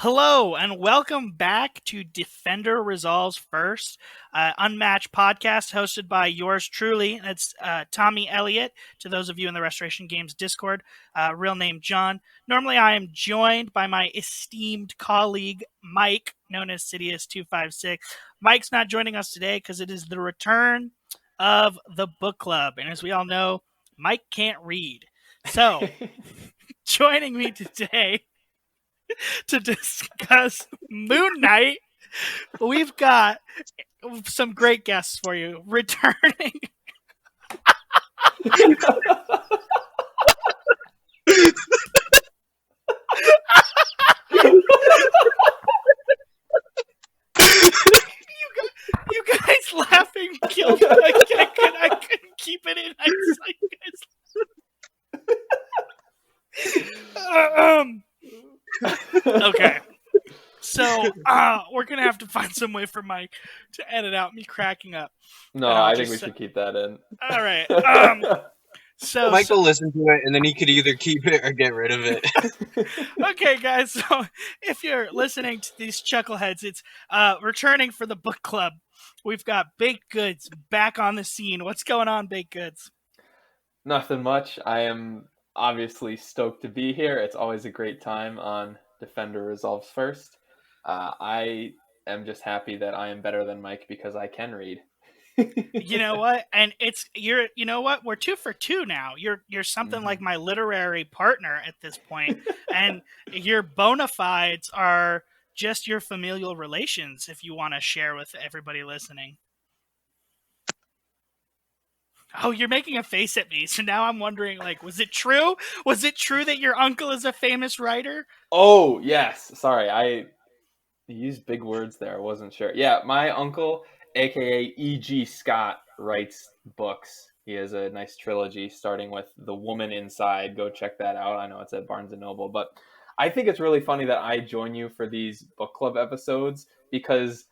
Hello and welcome back to Defender Resolves First, Unmatched podcast hosted by yours truly. It's Tommy Elliott, to those of you in the Restoration Games Discord, real name John. Normally I am joined by my esteemed colleague Mike, known as Sidious256. Mike's not joining us today because it is the return of the book club. And as we all know, Mike can't read. So, joining me today to discuss Moon Knight, we've got some great guests for you. Returning. you guys laughing killed me. I couldn't keep it in. I just like you guys. Okay. So we're gonna have to find some way for Mike to edit out me cracking up. No, I think we should keep that in. All right. So Mike will listen to it, and then he could either keep it or get rid of it. Okay, guys. So if you're listening to these chuckleheads, it's returning for the book club. We've got Baked Goods back on the scene. What's going on, Baked Goods? Nothing much. I am obviously stoked to be here. It's always a great time on Defender Resolves First. I am just happy that I am better than Mike because I can read. You know what? And you know what? We're 2 for 2 now. You're something like my literary partner at this point, and your bona fides are just your familial relations. If you want to share with everybody listening. Oh, you're making a face at me. So now I'm wondering, was it true? Was it true that your uncle is a famous writer? Oh, yes. Sorry, I used big words there. I wasn't sure. Yeah, my uncle, a.k.a. E.G. Scott, writes books. He has a nice trilogy starting with The Woman Inside. Go check that out. I know it's at Barnes & Noble. But I think it's really funny that I join you for these book club episodes because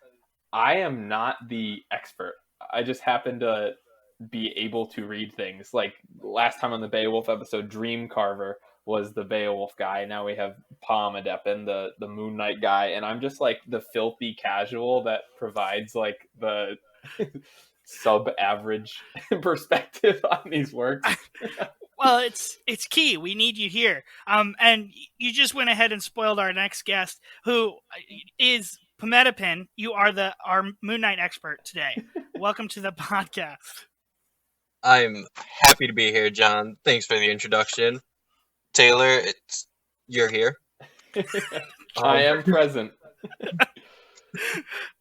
I am not the expert. I just happen to be able to read things. Like last time on the Beowulf episode, Dream Carver was the Beowulf guy. Now we have Pommedepin, the Moon Knight guy, and I'm just like the filthy casual that provides like the sub-average perspective on these works. Well, it's key. We need you here. And you just went ahead and spoiled our next guest, who is Pommedepin. You are our Moon Knight expert today. Welcome to the podcast. I'm happy to be here, John. Thanks for the introduction. Taylor, you're here. I am present.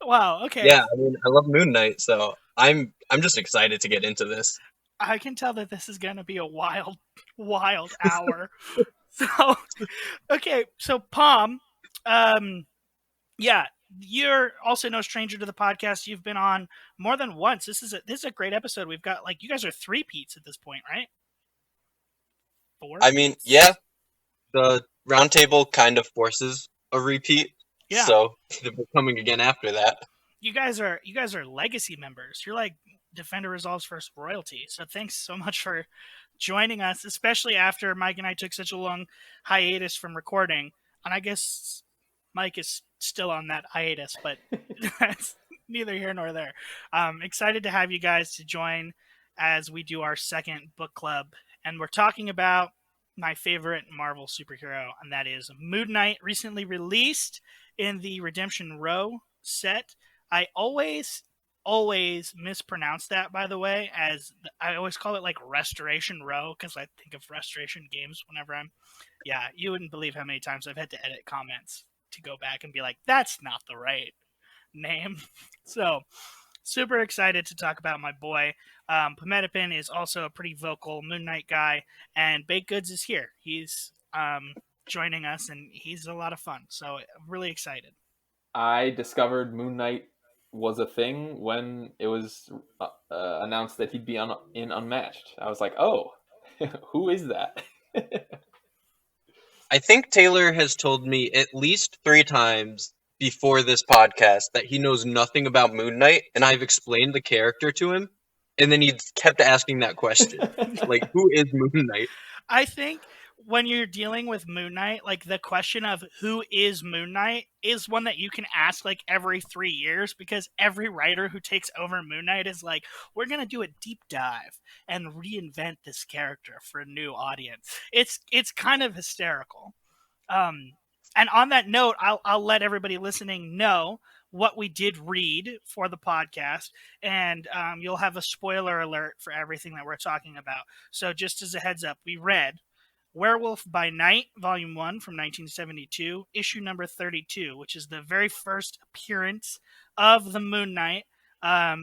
Wow, okay. Yeah, I mean, I love Moon Knight, so I'm just excited to get into this. I can tell that this is going to be a wild, wild hour. So, okay, so Pom, yeah, you're also no stranger to the podcast. You've been on more than once. This is a great episode. We've got you guys are 3-peats at this point, right? 4? I mean, yeah, the roundtable kind of forces a repeat. Yeah. So we're coming again after that. You guys are legacy members. You're like Defender Resolves First royalty. So thanks so much for joining us, especially after Mike and I took such a long hiatus from recording. And I guess Mike is still on that hiatus, but that's neither here nor there. Excited to have you guys to join as we do our second book club. And we're talking about my favorite Marvel superhero, and that is Moon Knight, recently released in the Redemption Row set. I always mispronounce that, by the way, as I always call it like Restoration Row, because I think of Restoration Games whenever you wouldn't believe how many times I've had to edit comments to go back and be like, that's not the right name. So super excited to talk about my boy. Pommedepin is also a pretty vocal Moon Knight guy, and Baked Goods is here. He's joining us, and he's a lot of fun. So I'm really excited. I discovered Moon Knight was a thing when it was announced that he'd be in Unmatched. I was like, oh, who is that? I think Taylor has told me at least 3 times before this podcast that he knows nothing about Moon Knight, and I've explained the character to him, and then he kept asking that question. Like, who is Moon Knight? I think when you're dealing with Moon Knight, like the question of who is Moon Knight is one that you can ask like every 3 years, because every writer who takes over Moon Knight is like, we're gonna do a deep dive and reinvent this character for a new audience. It's kind of hysterical. Um, and on that note, I'll let everybody listening know what we did read for the podcast, and you'll have a spoiler alert for everything that we're talking about. So, just as a heads up, we read Werewolf by Night, Volume 1 from 1972, issue number 32, which is the very first appearance of the Moon Knight. I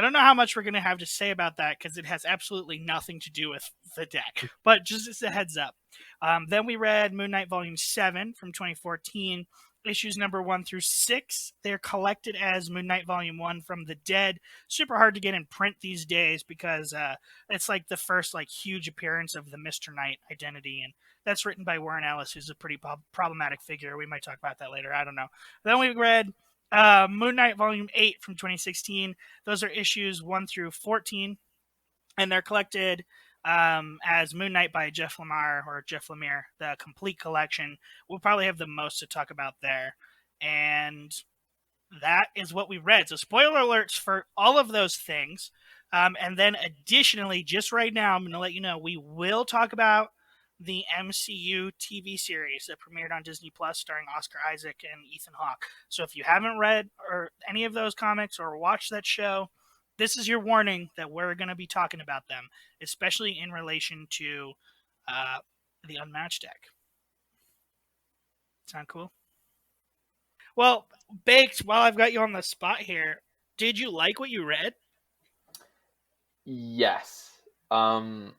don't know how much we're going to have to say about that because it has absolutely nothing to do with the deck, but just as a heads up. Then we read Moon Knight Volume 7 from 2014, issues number 1 through 6. They're collected as Moon Knight Volume 1 from the Dead. Super hard to get in print these days because it's like the first like huge appearance of the Mr. Knight identity, and that's written by Warren Ellis, who's a pretty problematic figure. We might talk about that later. I don't know. Then we read Moon Knight Volume 8 from 2016. Those are issues 1 through 14, and they're collected as Moon Knight by Jeff Lemire, or Jeff Lemire, the complete collection. We'll probably have the most to talk about there. And that is what we read. So spoiler alerts for all of those things. And then additionally, just right now, I'm going to let you know we will talk about the MCU TV series that premiered on Disney Plus starring Oscar Isaac and Ethan Hawke. So if you haven't read or any of those comics or watched that show, this is your warning that we're going to be talking about them, especially in relation to uh, the Unmatched deck. Sound cool? Well, Baked, while I've got you on the spot here, did you like what you read? Yes. Um,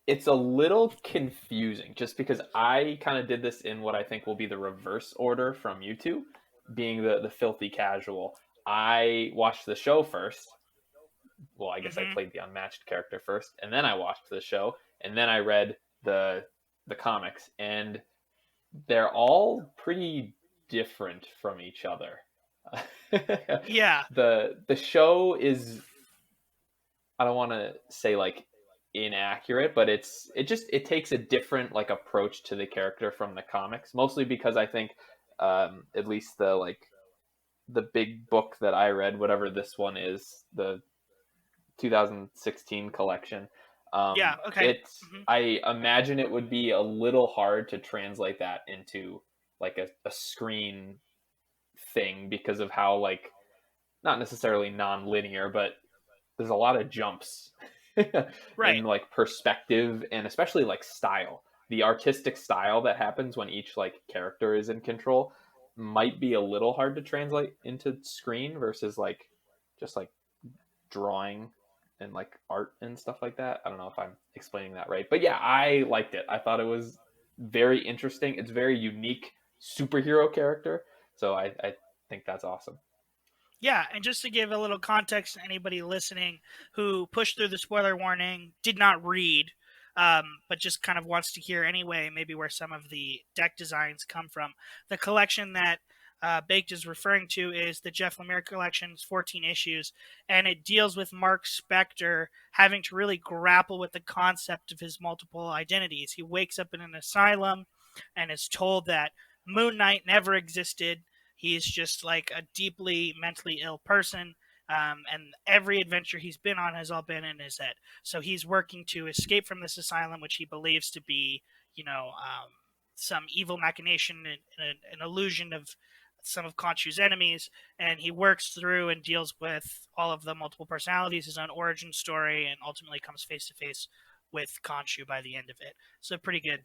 it's a little confusing just because I kind of did this in what I think will be the reverse order from you two, being the filthy casual. I watched the show first. Well, I guess I Mm-hmm. played the unmatched character first, and then I watched the show, and then I read the comics, and they're all pretty different from each other. Yeah, The show is, I don't want to say like inaccurate, but it takes a different like approach to the character from the comics, mostly because I think at least the big book that I read, whatever this one is, the 2016 collection. yeah, okay. It's Mm-hmm. I imagine it would be a little hard to translate that into like a screen thing because of how like not necessarily non-linear, but there's a lot of jumps in Right. like perspective and especially like style. The artistic style that happens when each like character is in control might be a little hard to translate into screen versus like just like drawing and like art and stuff like that. I don't know if I'm explaining that right, but yeah, I liked it. I thought it was very interesting. It's a very unique superhero character, so I think that's awesome. Yeah, and just to give a little context to anybody listening who pushed through the spoiler warning, did not read, but just kind of wants to hear anyway, maybe where some of the deck designs come from. The collection that Baked is referring to is the Jeff Lemire collection's 14 issues, and it deals with Mark Spector having to really grapple with the concept of his multiple identities. He wakes up in an asylum and is told that Moon Knight never existed. He's just like a deeply mentally ill person. And every adventure he's been on has all been in his head. So he's working to escape from this asylum, which he believes to be, some evil machination and an illusion of some of Khonshu's enemies. And he works through and deals with all of the multiple personalities, his own origin story, and ultimately comes face to face with Khonshu by the end of it. So pretty good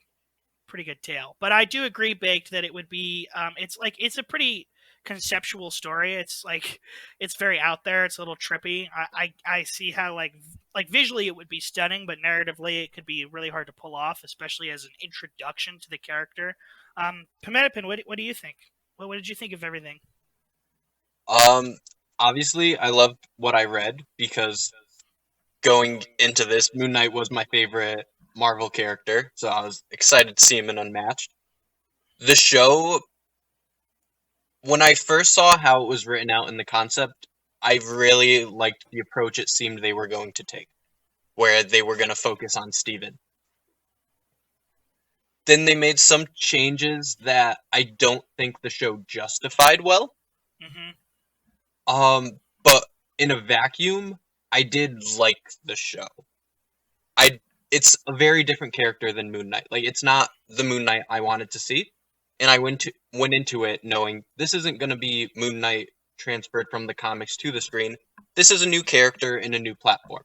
tale. But I do agree, Baked, that it would be. It's a pretty conceptual story. It's like it's very out there. It's a little trippy. I see how like visually it would be stunning, but narratively it could be really hard to pull off, especially as an introduction to the character. Pommedepin, what do you think? What did you think of everything? Um, Obviously, I loved what I read because going into this, Moon Knight was my favorite Marvel character, so I was excited to see him in Unmatched. The show, when I first saw how it was written out in the concept, I really liked the approach it seemed they were going to take, where they were going to focus on Steven. then they made some changes that I don't think the show justified well. Hmm. But in a vacuum, I did like the show. I it's a very different character than Moon Knight. Like it's not the Moon Knight I wanted to see, and I went into it knowing this isn't going to be Moon Knight transferred from the comics to the screen. This is a new character in a new platform.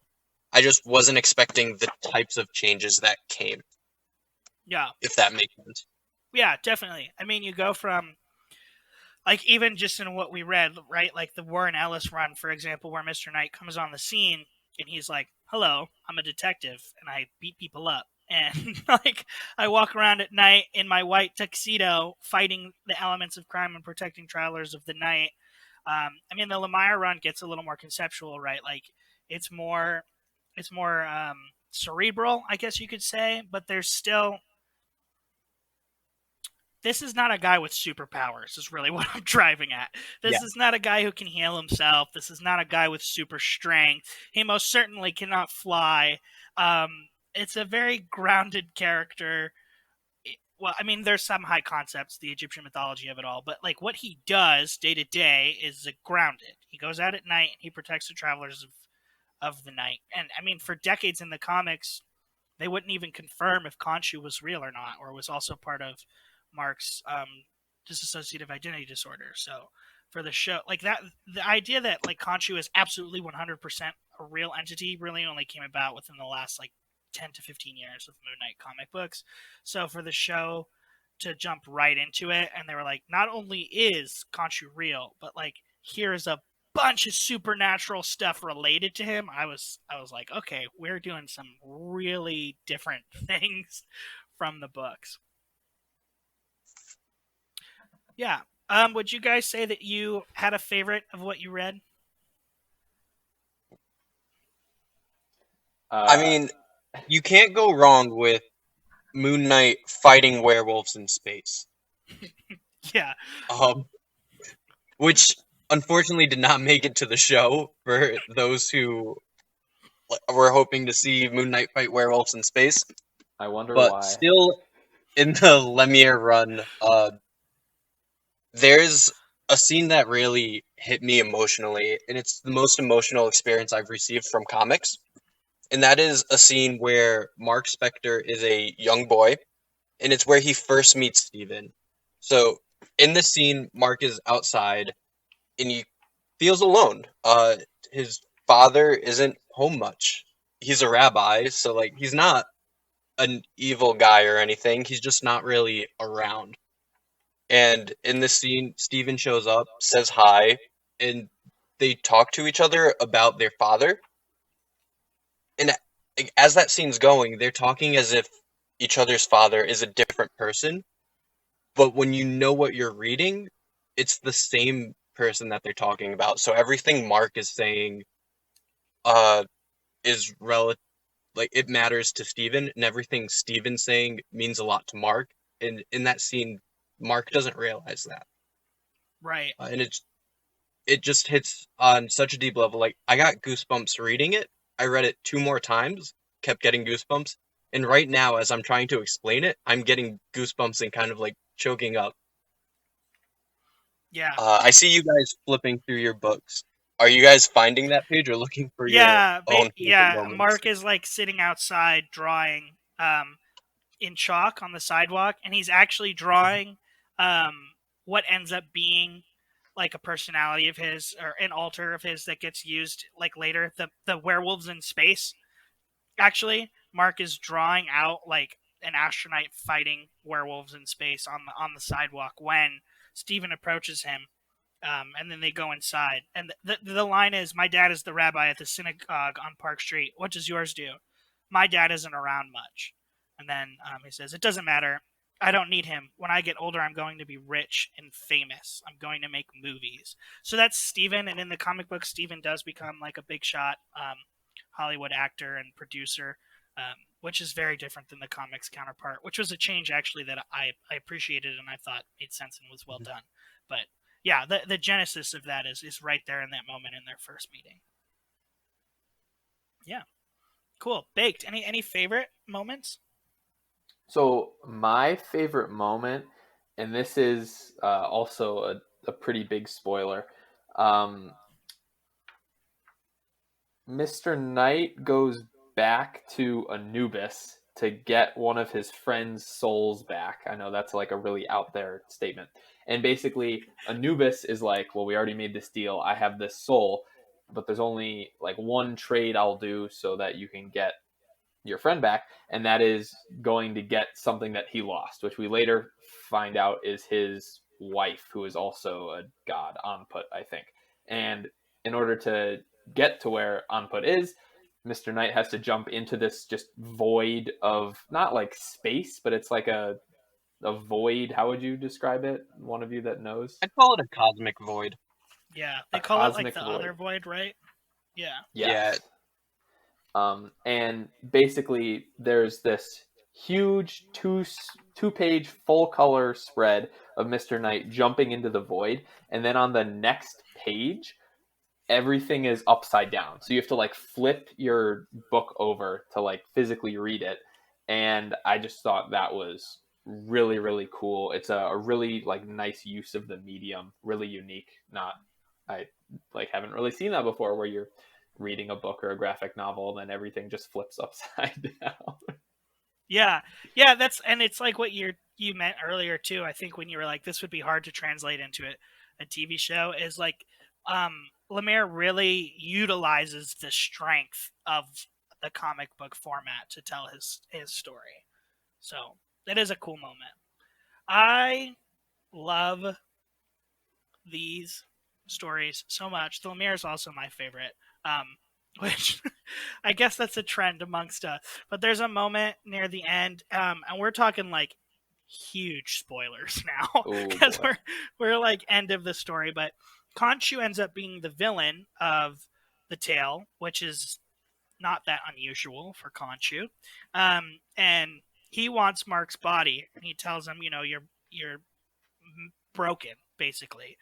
I just wasn't expecting the types of changes that came, Yeah, if that makes sense. yeah, definitely. I mean, you go from like even just in what we read, right? Like the Warren Ellis run, for example, where Mr. Knight comes on the scene and he's like, "Hello, I'm a detective and I beat people up." And like I walk around at night in my white tuxedo fighting the elements of crime and protecting travelers of the night. I mean, the Lemire run gets a little more conceptual, right? Like it's more, it's more cerebral, I guess you could say, but there's still this is not a guy with superpowers is really what I'm driving at. Yeah, This is not a guy who can heal himself. This is not a guy with super strength. He most certainly cannot fly. It's a very grounded character. Well, I mean, there's some high concepts, the Egyptian mythology of it all, but like what he does day to day is grounded. He goes out at night and he protects the travelers of the night. And I mean, for decades in the comics, they wouldn't even confirm if Khonshu was real or not, or was also part of Mark's dissociative identity disorder. So for the show, like that, the idea that like Khonshu is absolutely 100% a real entity really only came about within the last like 10 to 15 years of Moon Knight comic books. So for the show to jump right into it, and they were like, not only is Khonshu real, but like here's a bunch of supernatural stuff related to him. I was like, okay, we're doing some really different things from the books. Yeah. Would you guys say that you had a favorite of what you read? I Uh, mean, you can't go wrong with Moon Knight fighting werewolves in space. Yeah. Um, which unfortunately did not make it to the show for those who were hoping to see Moon Knight fight werewolves in space. I wonder But why. still, in the Lemire run, there's a scene that really hit me emotionally, and it's the most emotional experience I've received from comics. And that is a scene where Mark Spector is a young boy, and it's where he first meets Steven. So in this scene, Mark is outside, and he feels alone. His father isn't home much. He's a rabbi, so like he's not an evil guy or anything. He's just not really around. And in this scene, Steven shows up, says hi, and they talk to each other about their father. And like, as that scene's going, they're talking as if each other's father is a different person. But when you know what you're reading, it's the same person that they're talking about. So everything Mark is saying uh, is relative. Like it matters to Steven, and everything Steven's saying means a lot to Mark. And in that scene, Mark doesn't realize that, Right. and it just hits on such a deep level. Like I got goosebumps reading it. I read it two more times, kept getting goosebumps, and right now, as I'm trying to explain it, I'm getting goosebumps and kind of like choking up. Yeah. I see you guys flipping through your books. Are you guys finding that page or looking for your Yeah. own favorite Yeah. moments? Mark is like sitting outside drawing in chalk on the sidewalk, and he's actually drawing um, what ends up being like a personality of his or an alter of his that gets used like later. The werewolves in space. Actually, Mark is drawing out like an astronaut fighting werewolves in space on the sidewalk when Steven approaches him, and then they go inside. And the line is, "My dad is the rabbi at the synagogue on Park Street. What does yours do?" "My dad isn't around much." And then he says, "It doesn't matter. I don't need him. When I get older, I'm going to be rich and famous. I'm going to make movies." So that's Steven. And in the comic book, Steven does become like a big shot Hollywood actor and producer, which is very different than the comics counterpart, which was a change actually that I appreciated and I thought made sense and was well done. But yeah, the genesis of that is right there in that moment in their first meeting. Yeah, cool. Baked. Any favorite moments? So my favorite moment, and this is also a pretty big spoiler. Um, Mr. Knight goes back to Anubis to get one of his friend's souls back. I know that's like a really out there statement. And basically, Anubis is like, well, we already made this deal. I have this soul, but there's only like one trade I'll do so that you can get your friend back, and that is going to get something that he lost, which we later find out is his wife, who is also a god, Anput, I think. And in order to get to where Anput is, Mr. Knight has to jump into this just void of not like space, but it's like a void. How would you describe it? One of you that knows? I'd call it a cosmic void. Yeah, A they call it like cosmic the void. other void, right? Yeah. Yeah, Yes. And basically, there's this huge two page full color spread of Mr. Knight jumping into the void, and then on the next page, everything is upside down. So you have to like flip your book over to like physically read it. And I just thought that was really cool. It's a really like nice use of the medium, really unique. Not I like haven't really seen that before where you're reading a book or a graphic novel and then everything just flips upside down. Yeah, yeah, that's and it's like what you meant earlier too. I think when you were like, this would be hard to translate into a TV show, is like Lemire really utilizes the strength of the comic book format to tell his story. So that is a cool moment. I love these stories so much. The Lemire is also my favorite. Which I guess that's a trend amongst us. But there's a moment near the end, and we're talking like huge spoilers now Oh because boy. we're like end of the story. But Khonshu ends up being the villain of the tale, which is not that unusual for Khonshu. And he wants Mark's body, and he tells him, you're broken, basically.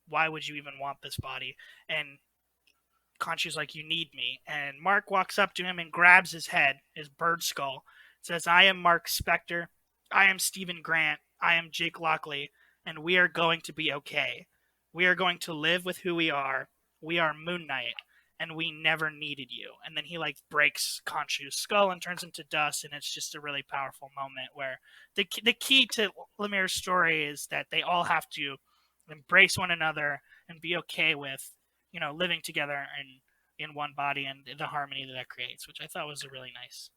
Why would you even want this body? And Khonshu's like, you need me. And Mark walks up to him and grabs his head, his bird skull, says, I am Mark Spector. I am Stephen Grant. I am Jake Lockley. And we are going to be okay. We are going to live with who we are. We are Moon Knight. And we never needed you. And then he like breaks Khonshu's skull and turns into dust. And it's just a really powerful moment where the key to Lemire's story is that they all have to embrace one another and be okay with living together in one body and the harmony that creates, which I thought was a really nice.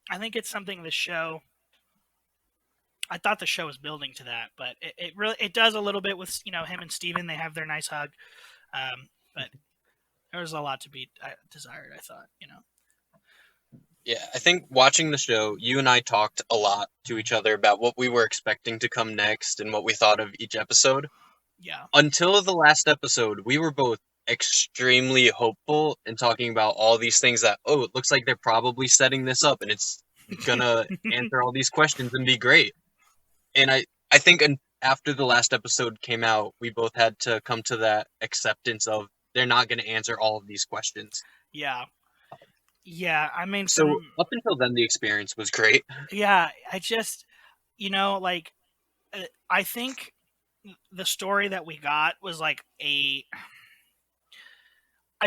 I think it's something the show. I thought the show was building to that, but it really it does a little bit with him and Steven. They have their nice hug, but there was a lot to be desired. I thought. yeah. I think watching the show, you and I talked a lot to each other about what we were expecting to come next and what we thought of each episode. Yeah. Until the last episode, we were both extremely hopeful and talking about all these things that, oh, it looks like they're probably setting this up and it's gonna answer all these questions and be great. And I think after the last episode came out, we both had to come to that acceptance of they're not going to answer all of these questions. Yeah. Yeah. I mean, So up until then, the experience was great. yeah, I just like I think the story that we got was like I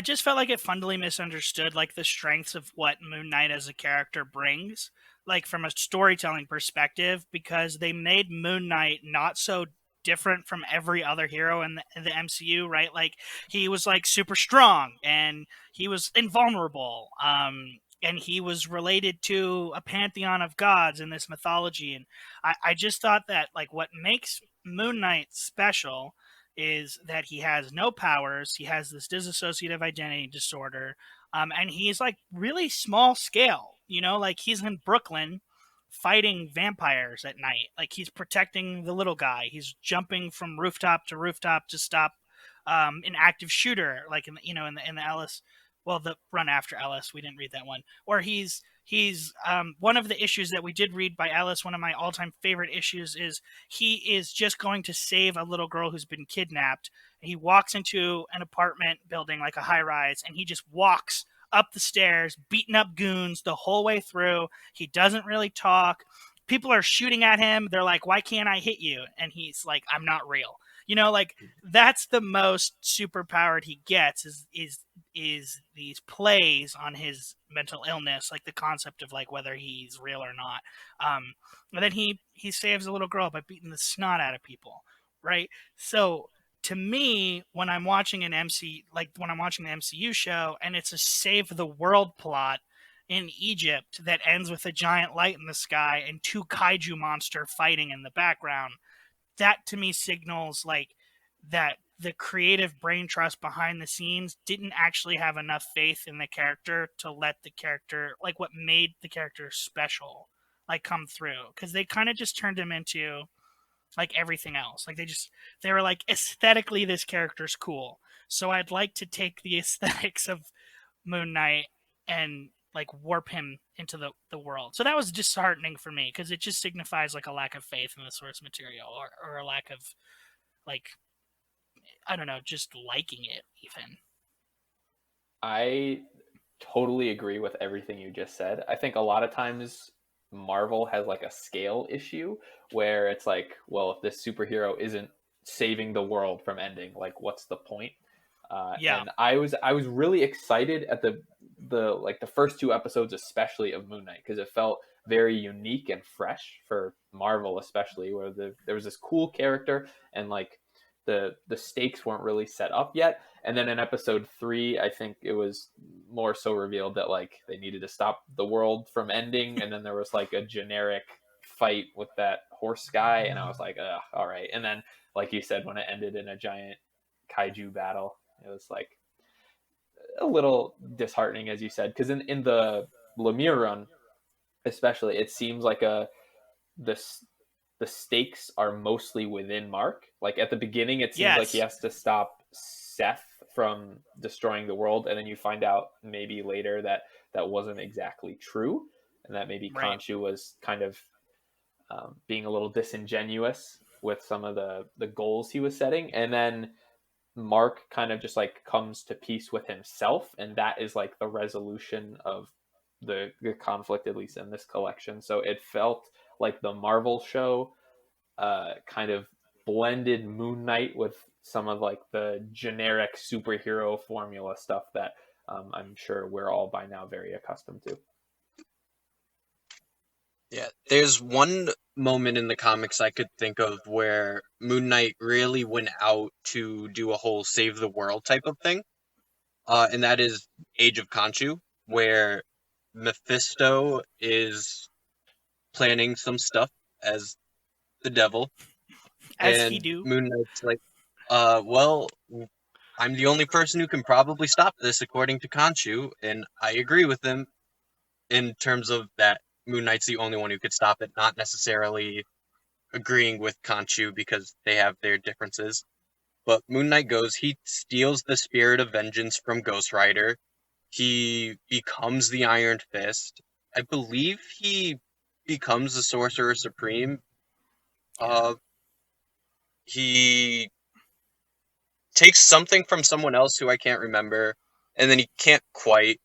just felt like it fundamentally misunderstood like the strengths of what Moon Knight as a character brings, like from a storytelling perspective, because they made Moon Knight not so different from every other hero in the MCU, right? Like he was like super strong and he was invulnerable. And he was related to a pantheon of gods in this mythology. And I just thought that like what makes Moon Knight special is that he has no powers. He has this dissociative identity disorder, and he's like really small scale. Like he's in Brooklyn fighting vampires at night. Like he's protecting the little guy. He's jumping from rooftop to stop an active shooter, like in the Ellis. Well, the run after Ellis, we didn't read that one. Or he's one of the issues that we did read by Ellis. One of my all time favorite issues is he is just going to save a little girl who's been kidnapped. He walks into an apartment building, like a high rise, and he just walks up the stairs, beating up goons the whole way through. He doesn't really talk. People are shooting at him. They're like, "Why can't I hit you?" And he's like, "I'm not real." Like that's the most superpowered he gets is these plays on his mental illness, like the concept of like whether he's real or not. And then he saves a little girl by beating the snot out of people, right? So to me, when I'm watching when I'm watching the MCU show, and it's a save the world plot in Egypt that ends with a giant light in the sky and two kaiju monster fighting in the background, that to me signals like that the creative brain trust behind the scenes didn't actually have enough faith in the character to let the character, like what made the character special, like come through, because they kind of just turned him into like everything else. Like they were like, aesthetically this character's cool, so I'd like to take the aesthetics of Moon Knight and like warp him into the world. So that was disheartening for me because it just signifies like a lack of faith in the source material, or a lack of like, I don't know, just liking it even. I totally agree with everything you just said. I think a lot of times Marvel has like a scale issue where it's like, well, if this superhero isn't saving the world from ending, like what's the point? Yeah. And I was really excited at the first two episodes, especially of Moon Knight, because it felt very unique and fresh for Marvel, especially where there was this cool character and like the stakes weren't really set up yet. And then in episode 3, I think it was more so revealed that like they needed to stop the world from ending, and then there was like a generic fight with that horse guy, and I was like, ugh, all right. And then, like you said, when it ended in a giant kaiju battle, it was like a little disheartening, as you said, because in the Lemire run, especially, it seems like this the stakes are mostly within Mark. Like at the beginning, it seems like he Yes. has to stop Seth from destroying the world, and then you find out maybe later that that wasn't exactly true, and that maybe Right. Khonshu was kind of being a little disingenuous with some of the goals he was setting, and then Mark kind of just like comes to peace with himself, and that is like the resolution of the conflict, at least in this collection. So it felt like the Marvel show kind of blended Moon Knight with some of like the generic superhero formula stuff that I'm sure we're all by now very accustomed to. Yeah, there's one moment in the comics I could think of where Moon Knight really went out to do a whole save the world type of thing, and that is Age of Khonshu, where Mephisto is planning some stuff as the devil, As he and do. Moon Knight's like, well, I'm the only person who can probably stop this according to Khonshu, and I agree with him in terms of that Moon Knight's the only one who could stop it, not necessarily agreeing with Khonshu because they have their differences. But Moon Knight goes, he steals the spirit of vengeance from Ghost Rider. He becomes the Iron Fist. I believe he becomes the Sorcerer Supreme. Yeah. Uh, he takes something from someone else who I can't remember, and then he can't quite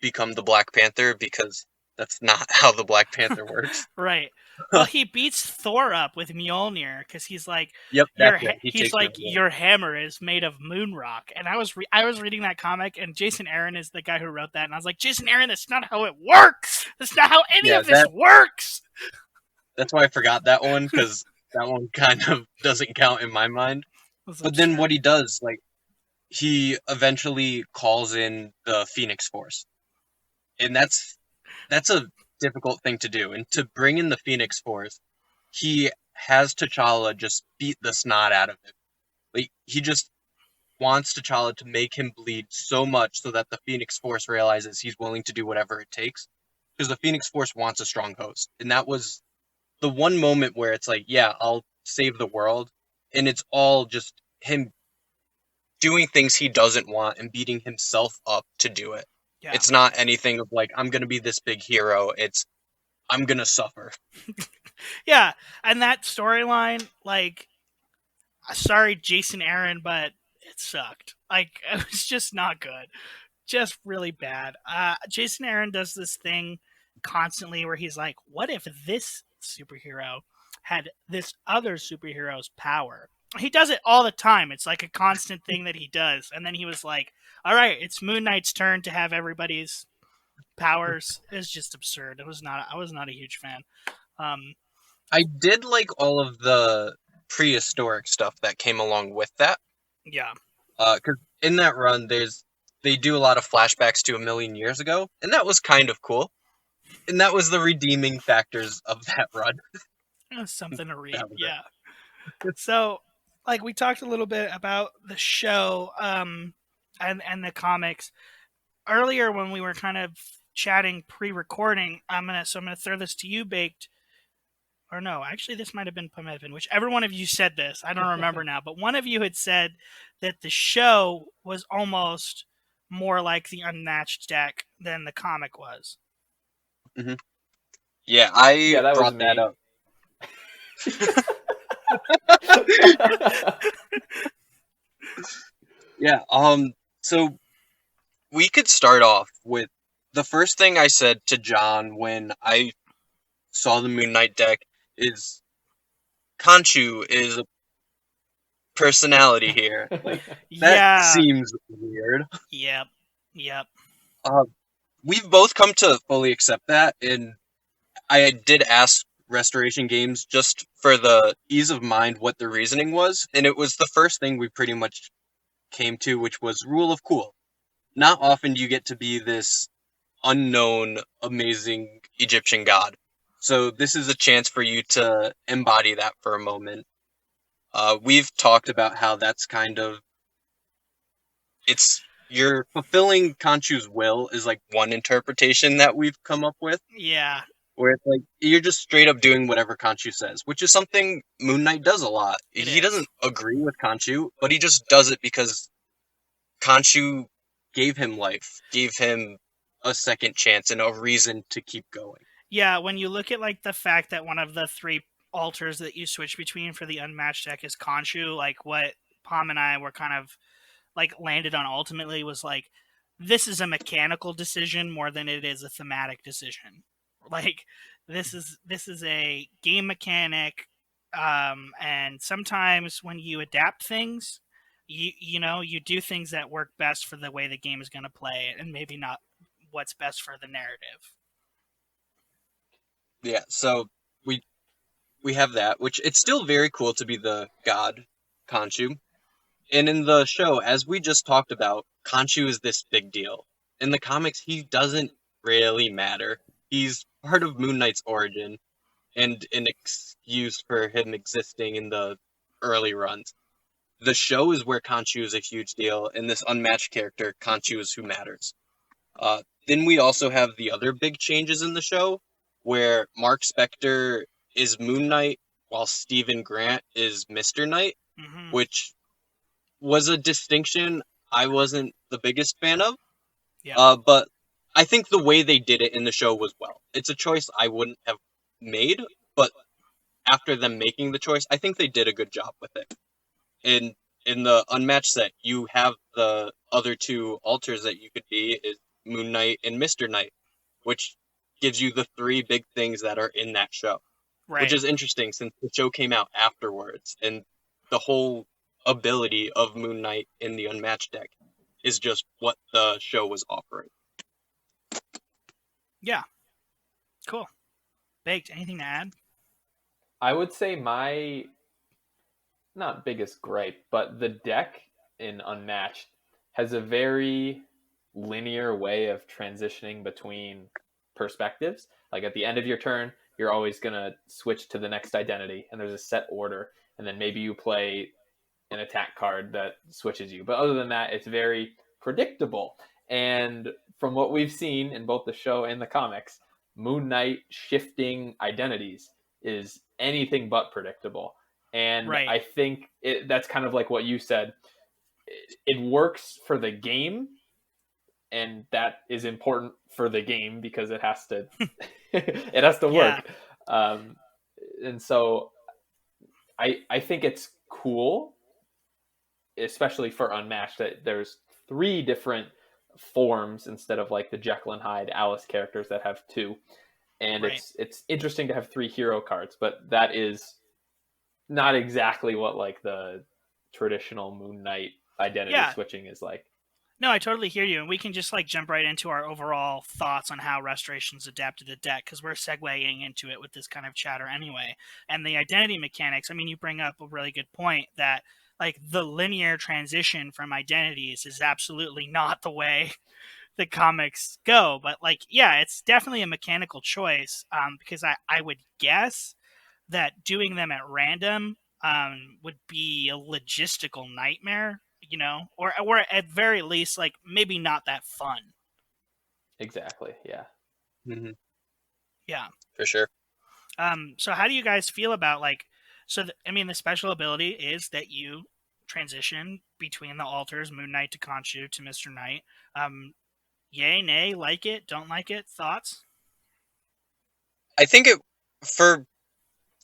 become the Black Panther because that's not how the Black Panther works. Right. Well, he beats Thor up with Mjolnir because he's like, Yep, that's it. He he's takes like, Mjolnir. your hammer is made of moon rock. And I was reading that comic, and Jason Aaron is the guy who wrote that, and I was like, Jason Aaron, that's not how it works. That's not how any Yeah, of this works. that's why I forgot that one because that one kind of doesn't count in my mind. I was But like, then sure. what he does, like he eventually calls in the Phoenix Force, and that's a difficult thing to do. And to bring in the Phoenix Force, he has T'Challa just beat the snot out of him. Like he just wants T'Challa to make him bleed so much so that the Phoenix Force realizes he's willing to do whatever it takes. Because the Phoenix Force wants a strong host. And that was the one moment where it's like, yeah, I'll save the world. And it's all just him doing things he doesn't want and beating himself up to do it. Yeah. It's not anything of like, I'm going to be this big hero. It's, I'm going to suffer. Yeah. And that storyline, like, sorry, Jason Aaron, but it sucked. Like, it was just not good. just really bad. Jason Aaron does this thing constantly where he's like, "What if this superhero had this other superhero's power?" He does it all the time. It's like a constant thing that he does. And then he was like, "All right, it's Moon Knight's turn to have everybody's powers." It's just absurd. It was not. I was not a huge fan. Um, I did like all of the prehistoric stuff that came along with that. yeah, Because in that run, they do a lot of flashbacks to a million years ago, and that was kind of cool. And that was the redeeming factors of that run. it was something to read. That was Yeah. So, like we talked a little bit about the show, and the comics earlier when we were kind of chatting pre-recording. I'm gonna throw this to you, Baked. Or no, actually, this might have been Pommedepin. Whichever one of you said this, I don't remember now. But one of you had said that the show was almost more like the Unmatched deck than the comic was. it. Yeah, I Yeah, that was brought that me. up. Yeah, so we could start off with the first thing I said to John when I saw the Moon Knight deck is Khonshu is a personality here. Like, that Yeah. seems weird. Yep. Yep. Uh, we've both come to fully accept that, and I did ask Restoration Games just for the ease of mind what the reasoning was, and it was the first thing we pretty much came to, which was rule of cool. Not often do you get to be this unknown, amazing Egyptian god. So this is a chance for you to embody that for a moment. We've talked about how that's kind of it's you're fulfilling Khonshu's will is like one interpretation that we've come up with, Yeah. where it's like you're just straight up doing whatever Khonshu says, which is something Moon Knight does a lot. It He is. doesn't agree with Khonshu, but he just does it because Khonshu gave him life, gave him a second chance and a reason to keep going. Yeah, when you look at like the fact that one of the three altars that you switch between for the unmatched deck is Khonshu, like what Palm and I were kind of like landed on ultimately was like this is a mechanical decision more than it is a thematic decision. Like this is a game mechanic, and sometimes when you adapt things, you do things that work best for the way the game is going to play, and maybe not what's best for the narrative. Yeah, so we we have that, which it's still very cool to be the god Khonshu. And in the show, as we just talked about, Khonshu is this big deal. In the comics, he doesn't really matter. He's part of Moon Knight's origin and an excuse for him existing in the early runs. The show is where Khonshu is a huge deal, and this unmatched character, Khonshu, is who matters. Then we also have the other big changes in the show, where Mark Spector is Moon Knight, while Stephen Grant is Mr. Knight, Hmm. which was a distinction I wasn't the biggest fan of. Yeah. But I think the way they did it in the show was well. It's a choice I wouldn't have made, but after them making the choice, I think they did a good job with it. In in the unmatched set, you have the other two alters that you could be is Moon Knight and Mr. Knight, which gives you the three big things that are in that show, which Right. is interesting since the show came out afterwards, and the whole ability of Moon Knight in the unmatched deck is just what the show was offering. Yeah. Cool. Baked. Anything to add? I would say my not biggest gripe, but the deck in Unmatched has a very linear way of transitioning between perspectives. Like at the end of your turn, you're always going to switch to the next identity, and there's a set order. And then maybe you play an attack card that switches you. But other than that, it's very predictable. And from what we've seen in both the show and the comics, Moon Knight shifting identities is anything but predictable. And Right. I think that's kind of like what you said. It works for the game, and that is important for the game because it has to it has to Yeah. work. Um, and so I think it's cool, especially for Unmatched, that there's three different forms instead of like the Jekyll and Hyde Alice characters that have two. And Right. it's interesting to have three hero cards, but that is not exactly what like the traditional Moon Knight identity Yeah. switching is like. No, I totally hear you, and we can just like jump right into our overall thoughts on how Restoration's adapted the deck because we're segueing into it with this kind of chatter anyway. And the identity mechanics. I mean, you bring up a really good point that like the linear transition from identities is absolutely not the way the comics go. But like, yeah, it's definitely a mechanical choice because I would guess that doing them at random would be a logistical nightmare, you know, or at very least, like maybe not that fun. Exactly. Yeah. Hmm. Yeah. For sure. So how do you guys feel about like? I mean, the special ability is that you transition between the altars, Moon Knight to Khonshu to Mister Knight. Yay, nay, like it, don't like it. Thoughts? I think it for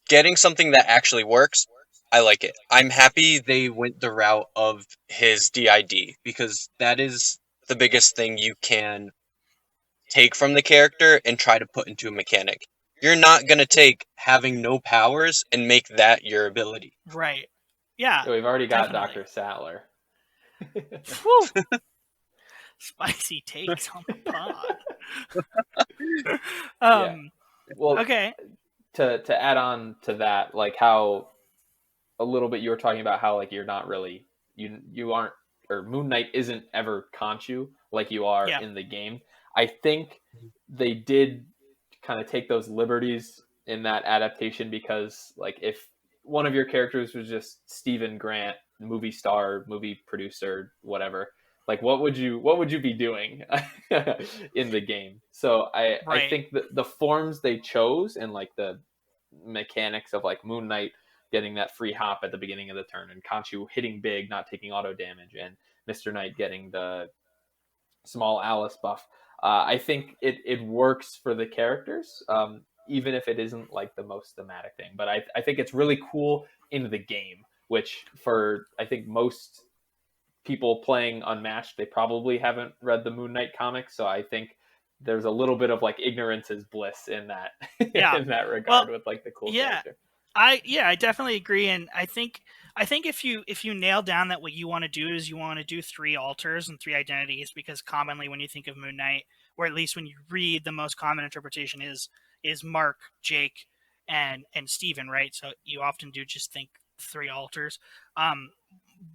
getting something that actually works, I like it. I'm happy they went the route of his DID because that is the biggest thing you can take from the character and try to put into a mechanic. You're not going to take having no powers and make that your ability. Right. Yeah, Yeah, we've already got definitely. Dr. Sattler. Whew. Spicy takes on the pod. Yeah. um. Well, Okay. to add on to that, like how a little bit you were talking about how like you're not really you aren't or Moon Knight isn't ever Khonshu like you are Yeah. in the game. I think they did kind of take those liberties in that adaptation because like if one of your characters was just Stephen Grant, movie star, movie producer, whatever, like what would you be doing in the game? So I Right. think that the forms they chose and like the mechanics of like Moon Knight getting that free hop at the beginning of the turn, and Khonshu hitting big, not taking auto damage, and Mister Knight getting the small Alice buff. I think it works for the characters, even if it isn't like the most thematic thing. But I think it's really cool in the game, which for I think most people playing Unmatched, they probably haven't read the Moon Knight comics, so I think there's a little bit of like ignorance is bliss in that Yeah. in that Well, regard with like the cool yeah. character. I definitely agree, and I think if you nail down that what you want to do is you want to do three alters and three identities, because commonly when you think of Moon Knight, or at least when you read, the most common interpretation is Mark, Jake, and Steven, right? So you often do just think three alters. Um,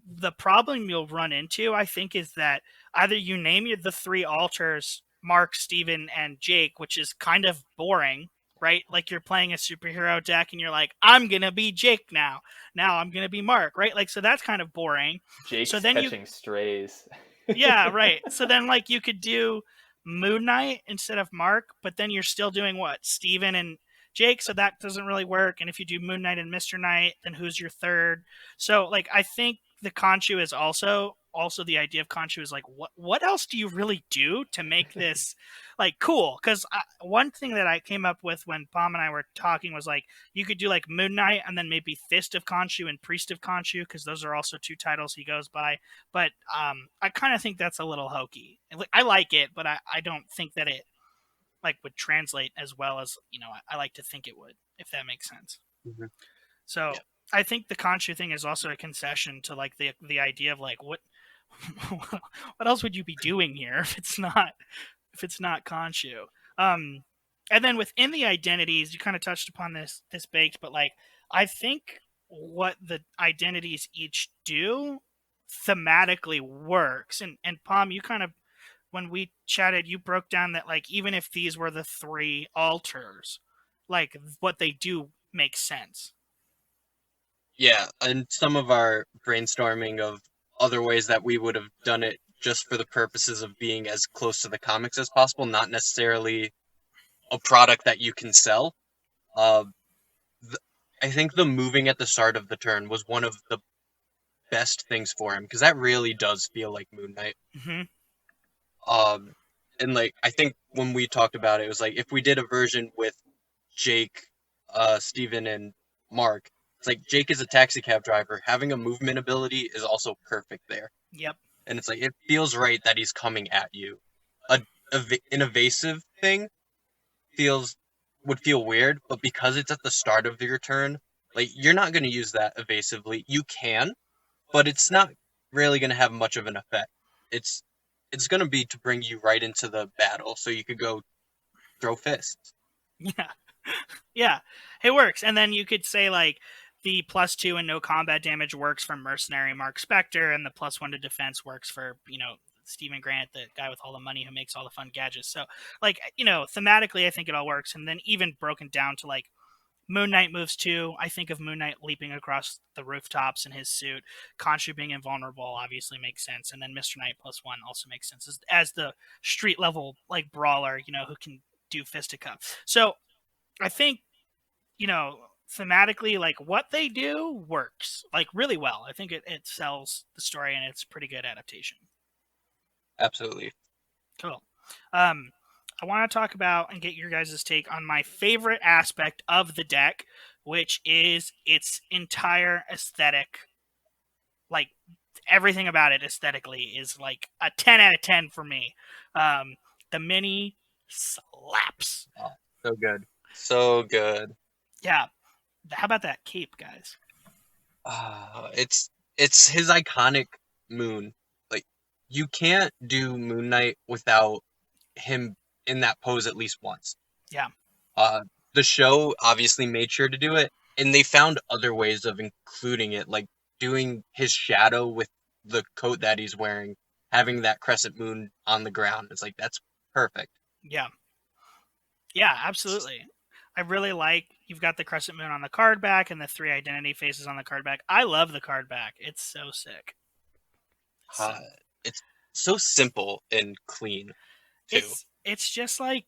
the problem you'll run into, I think, is that either you name the three alters Mark, Steven, and Jake, which is kind of boring, right? Like you're playing a superhero deck and you're like, I'm going to be Jake now. Now I'm going to be Mark, right? Like, so that's kind of boring. So Jake's then catching strays. yeah, right. So then, like, you could do Moon Knight instead of Mark, but then you're still doing what? Steven and Jake, so that doesn't really work. And if you do Moon Knight and Mr. Knight, then who's your third? So, like, I think the Conchu is also the idea of Conchu is like, what else do you really do to make this like cool? Because one thing that I came up with when Palm and I were talking was like, you could do like Moon Knight and then maybe Fist of Conchu and Priest of Conchu, because those are also two titles he goes by. But I kind of think that's a little hokey. I like it, but I don't think that it like would translate as well as I like to think it would, if that makes sense. Hmm. So Yeah. I think the Conchu thing is also a concession to like the idea of like what what else would you be doing here if it's not Conchu? Um, and then within the identities, you kind of touched upon this baked, but like I think what the identities each do thematically works. And Palm, you kind of, when we chatted, you broke down that like even if these were the three alters, like what they do makes sense. Yeah, and some of our brainstorming of other ways that we would have done it just for the purposes of being as close to the comics as possible, not necessarily a product that you can sell. Uh, th- I think the moving at the start of the turn was one of the best things for him because that really does feel like Moon Knight. Hmm. Um, and like I think when we talked about it, it was like if we did a version with Jake, Steven, and Mark, it's like Jake is a taxi cab driver. Having a movement ability is also perfect there. Yep. and it's like it feels right that he's coming at you. A, an evasive thing feels would feel weird, but because it's at the start of your turn, like you're not going to use that evasively. You can, but it's not really going to have much of an effect. It's it's going to be to bring you right into the battle, so you could go throw fists. Yeah. Yeah, it works. And then you could say like the +2 and no combat damage works for Mercenary Mark Spectre, and the +1 to defense works for Stephen Grant, the guy with all the money who makes all the fun gadgets. So like thematically, I think it all works. And then even broken down to like Moon Knight moves too. I think of Moon Knight leaping across the rooftops in his suit. Khonshu being invulnerable obviously makes sense, and then Mr. Knight +1 also makes sense as the street level like brawler, who can do fisticuffs. So I think thematically, like what they do works like really well. I think it sells the story and it's pretty good adaptation. Absolutely. Cool. Um, I want to talk about and get your guys' take on my favorite aspect of the deck, which is its entire aesthetic. Like everything about it aesthetically is like a 10 out of 10 for me. Um, the mini slaps. Oh, so good. So good. Yeah. How about that cape, guys? It's his iconic moon. Like you can't do Moon Knight without him in that pose at least once. Yeah. Uh, the show obviously made sure to do it, and they found other ways of including it, like doing his shadow with the coat that he's wearing, having that crescent moon on the ground. It's like that's perfect. Yeah. Yeah, absolutely. I really like you've got the crescent moon on the card back and the three identity faces on the card back. I love the card back. It's so sick. So Uh, it's so simple and clean too. it's just like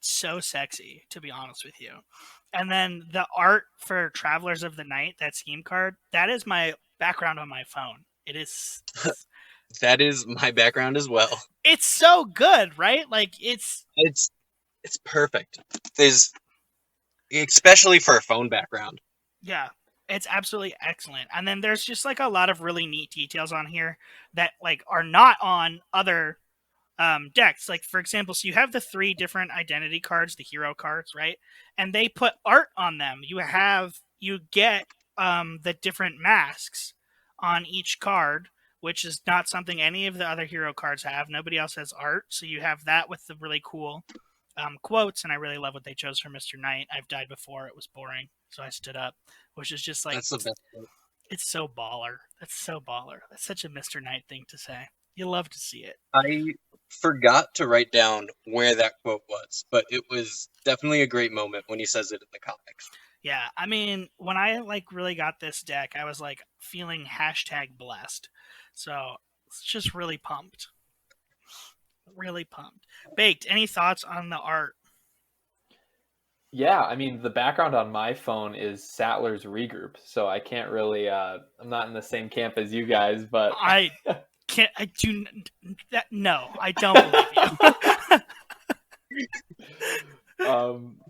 so sexy, to be honest with you. And then the art for Travelers of the Night, that scheme card, that is my background on my phone. It is That is my background as well. it's so good, right? Like It's it's perfect. There's especially for a phone background. yeah, it's absolutely excellent. And then there's just like a lot of really neat details on here that like are not on other decks. Like for example, so you have the three different identity cards, the hero cards, right? And they put art on them. You get the different masks on each card, which is not something any of the other hero cards have. Nobody else has art, so you have that with the really cool quotes. And I really love what they chose for Mr. Knight. I've died before; it was boring, so I stood up, which is just like That's the best part. it's so baller. That's so baller. That's such a Mr. Knight thing to say. You love to see it. I forgot to write down where that quote was, but it was definitely a great moment when he says it in the comics. Yeah, I mean, when I like really got this deck, I was like feeling #blessed. So it's just really pumped. Really pumped. Baked, any thoughts on the art? Yeah, I mean the background on my phone is Sattler's Regroup, so I can't really. I'm not in the same camp as you guys, but I can't. I do that. No, I don't believe you.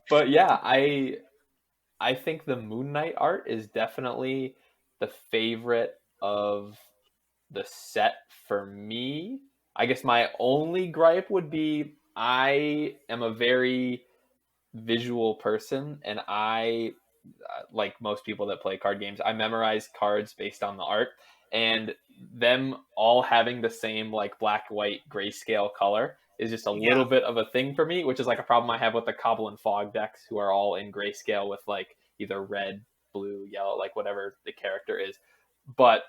but yeah, I think the Moon Knight art is definitely the favorite of the set for me. I guess my only gripe would be I am a very visual person, and I like most people that play card games, I memorize cards based on the art, and them all having the same like black, white, grayscale color is just a Yeah, little bit of a thing for me, which is like a problem I have with the Cobble and Fog decks, who are all in grayscale with like either red, blue, yellow, like whatever the character is. But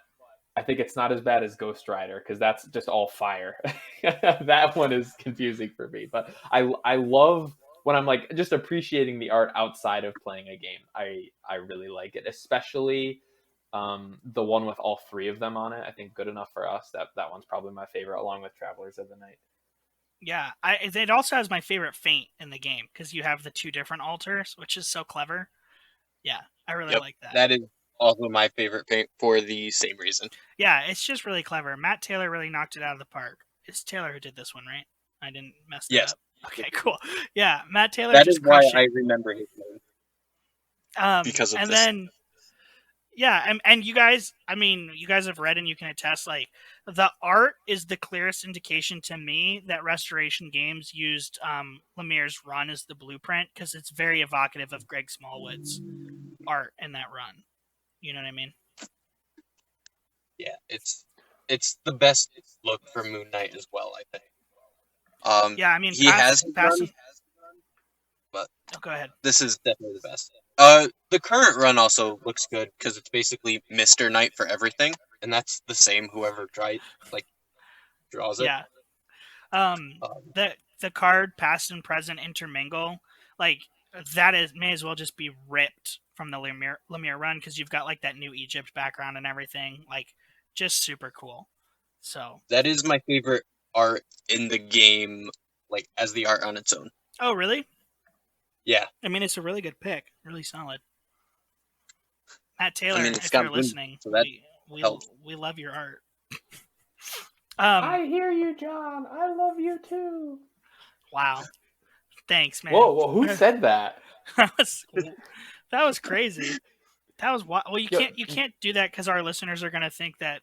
I think it's not as bad as Ghost Rider because that's just all fire. That one is confusing for me, but I love when I'm like just appreciating the art outside of playing a game. I really like it, especially the one with all three of them on it. I think Good Enough for Us. That one's probably my favorite, along with Travelers of the Night. yeah. It also has my favorite feint in the game because you have the two different altars, which is so clever. Yeah, I really Yep, like that. that is also my favorite paint for the same reason. Yeah, it's just really clever. Matt Taylor really knocked it out of the park. It's Taylor who did this one, right? I didn't mess that Yes, up. Okay, cool. Yeah, Matt Taylor that is just why crushed I it. remember his name because of And this. then Yeah, and you guys, I mean, you guys have read and you can attest. Like the art is the clearest indication to me that Restoration Games used Lemire's run as the blueprint because it's very evocative of Greg Smallwood's art in that run. You know what I mean? Yeah, it's the best look for Moon Knight as well, I think. Yeah, I mean, He has his pass run, him. but Oh, go ahead. this is definitely the best. The current run also looks good because it's basically Mr. Knight for everything, and that's the same whoever draws it. Yeah, Um, the card past and present intermingle, like that is may as well just be ripped from the Lemire run because you've got like that new Egypt background and everything, like just super cool. So, that is my favorite art in the game, like as the art on its own. oh really? Yeah, I mean, it's a really good pick, really solid. Matt I Taylor, mean it's if got you're Moon, listening, so that we helps. we love your art. I Um, hear you, John. I love you too. wow, thanks, man. Whoa, whoa, who said that? that was that was crazy. That was well. Yo, You can't do that because our listeners are gonna think that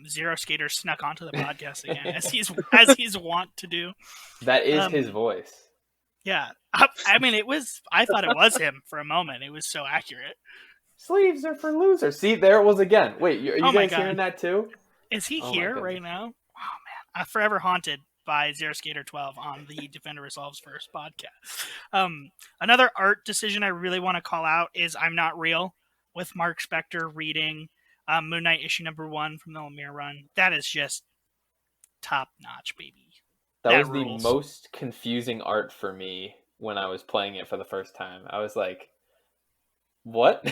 Zero Skater snuck onto the podcast again, as he's wont to do. that is his Um, voice. yeah, I mean, it was. I thought it was him for a moment. It was so accurate. Sleeves are for losers. See, there it was again. Wait, are you Oh my guys god, hearing that too? is he Oh my here right goodness. now? Oh man, I'm forever haunted by Zero Skater 12 on the Defender Resolves First podcast. Another art decision I really want to call out is I'm Not Real with Mark Spector reading Moon Knight issue #1 from the Lemire run. That is just top notch, baby. That That was the rules. most confusing art for me when I was playing it for the first time. I was like, what?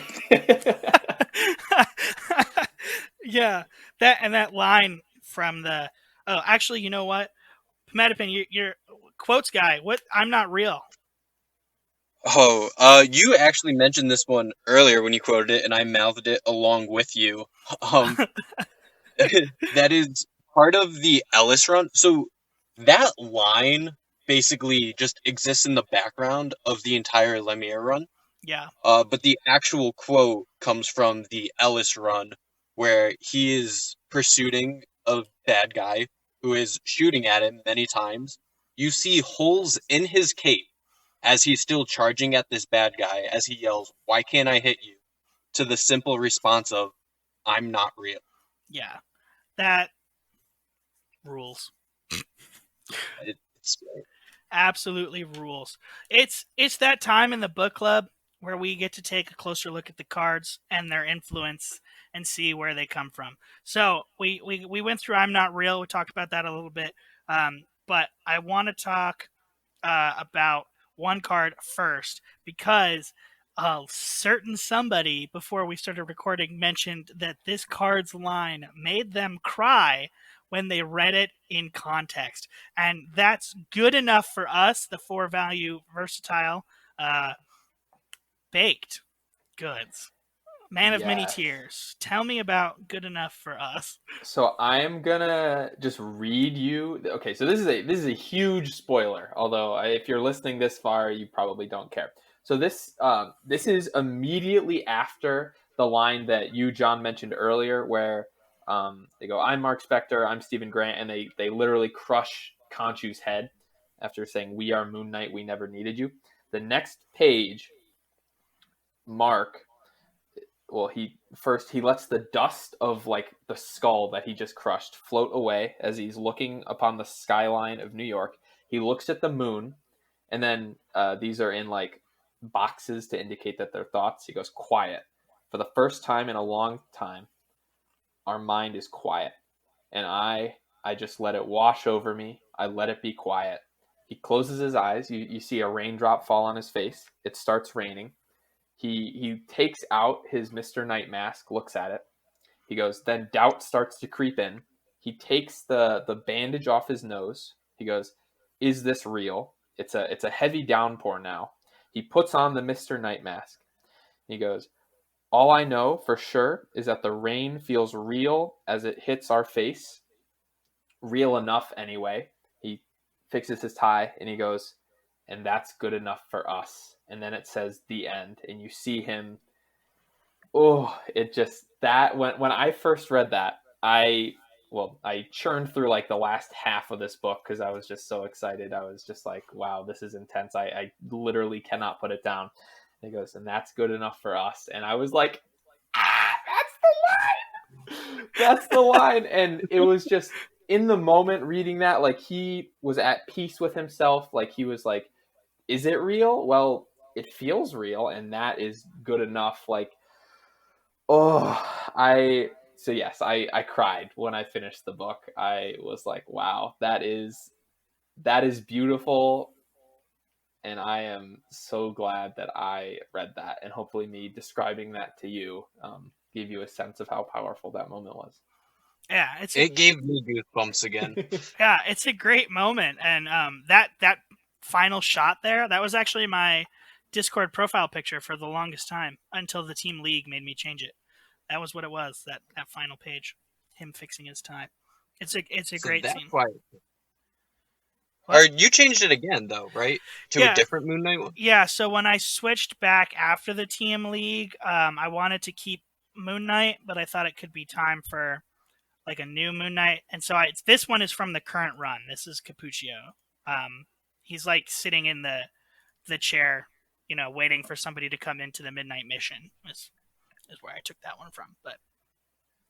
Yeah, that line from the. Oh, actually, you know what, Pommedepin, you're quotes guy. What? I'm not real. Oh, you actually mentioned this one earlier when you quoted it, and I mouthed it along with you. Um, that is part of the Ellis run. So that line basically just exists in the background of the entire Lemire run. Yeah, But the actual quote comes from the Ellis run, where he is pursuing a bad guy who is shooting at him many times. You see holes in his cape as he's still charging at this bad guy as he yells, "Why can't I hit you?" to the simple response of, "I'm not real." yeah, that rules. It's Absolutely rules. It's that time in the book club where we get to take a closer look at the cards and their influence and see where they come from. So we went through I'm Not Real. We talked about that a little bit, but I want to talk about one card first because a certain somebody before we started recording mentioned that this card's line made them cry when they read it in context. And that's good enough for us, the four value versatile uh, baked goods. Man of many Yes. tears. Tell me about good enough for us. So I'm gonna just read you. Okay, so this is a huge spoiler. Although if you're listening this far, you probably don't care. So this is immediately after the line that you John mentioned earlier, where they go, "I'm Mark Spector, I'm Stephen Grant," and they literally crush Khonshu's head after saying, "We are Moon Knight, we never needed you." The next page, Mark, well, he lets the dust of like the skull that he just crushed float away as he's looking upon the skyline of New York. He looks at the moon, and then these are in like boxes to indicate that they're thoughts. He goes, quiet. For the first time in a long time, our mind is quiet, and I just let it wash over me. I let it be quiet. He closes his eyes. You see a raindrop fall on his face. It starts raining. He takes out his Mr. Knight mask, looks at it. He goes, then doubt starts to creep in. He takes the bandage off his nose. He goes, is this real? It's a heavy downpour now. He puts on the Mr. Knight mask. He goes, all I know for sure is that the rain feels real as it hits our face. Real enough anyway. He fixes his tie and he goes, and that's good enough for us. And then it says the end, and you see him Oh, it just that when I first read that, I churned through like the last half of this book because I was just so excited. I was just like, wow, this is intense. I literally cannot put it down. And he goes, and that's good enough for us. And I was like, ah, that's the line. That's the line. And it was just in the moment reading that, like he was at peace with himself. Like he was like, is it real? Well, it feels real, and that is good enough. Like, so yes, I cried when I finished the book. I was like, wow, that is beautiful, and I am so glad that I read that, and hopefully me describing that to you gave you a sense of how powerful that moment was. Yeah, it's a It gave me goosebumps again. yeah, it's a great moment, and that final shot there, that was actually my Discord profile picture for the longest time until the team league made me change it. That was what it was. That final page, him fixing his tie. It's a So great that's scene. why. Or What? you changed it again, though, right? To a Yeah, different Moon Knight one. yeah. So when I switched back after the team league, I wanted to keep Moon Knight, but I thought it could be time for like a new Moon Knight, and so this one is from the current run. This is Capuccio. He's like sitting in the chair, waiting for somebody to come into the midnight mission. Is where I took that one from. But